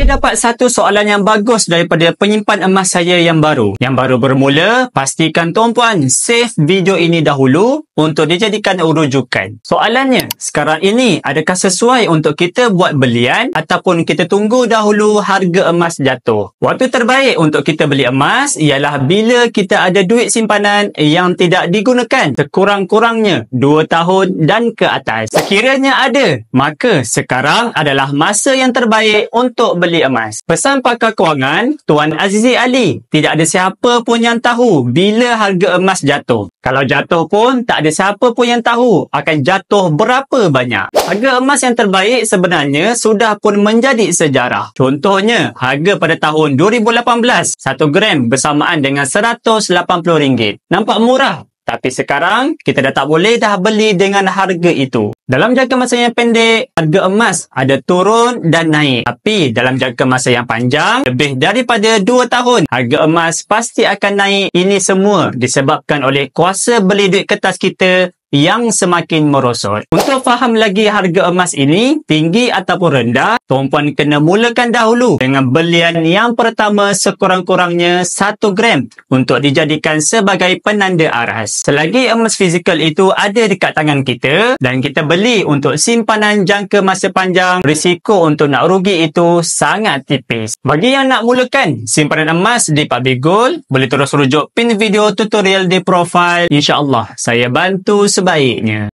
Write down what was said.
Saya dapat satu soalan yang bagus daripada penyimpan emas saya yang baru. Yang baru bermula, pastikan tuan-puan save video ini dahulu untuk dijadikan rujukan. Soalannya, sekarang ini adakah sesuai untuk kita buat belian ataupun kita tunggu dahulu harga emas jatuh? Waktu terbaik untuk kita beli emas ialah bila kita ada duit simpanan yang tidak digunakan sekurang-kurangnya 2 tahun dan ke atas. Sekiranya ada, maka sekarang adalah masa yang terbaik untuk beli emas. Pesan pakar kewangan, Tuan Azizi Ali, tidak ada siapa pun yang tahu bila harga emas jatuh. Kalau jatuh pun, tak ada siapa pun yang tahu akan jatuh berapa banyak. Harga emas yang terbaik sebenarnya sudah pun menjadi sejarah. Contohnya, harga pada tahun 2018, 1 gram bersamaan dengan RM180. Nampak murah. Tapi sekarang, kita dah tak boleh dah beli dengan harga itu. Dalam jangka masa yang pendek, harga emas ada turun dan naik. Tapi dalam jangka masa yang panjang, lebih daripada 2 tahun, harga emas pasti akan naik. Ini semua disebabkan oleh kuasa beli duit kertas kita yang semakin merosot. Untuk faham lagi harga emas ini, tinggi ataupun rendah, tuan-puan kena mulakan dahulu dengan belian yang pertama sekurang-kurangnya 1 gram untuk dijadikan sebagai penanda aras. Selagi emas fizikal itu ada dekat tangan kita dan kita beli untuk simpanan jangka masa panjang, risiko untuk nak rugi itu sangat tipis. Bagi yang nak mulakan simpanan emas di PUBG Gold, boleh terus rujuk pin video tutorial di profil. InsyaAllah, saya bantu sebaiknya.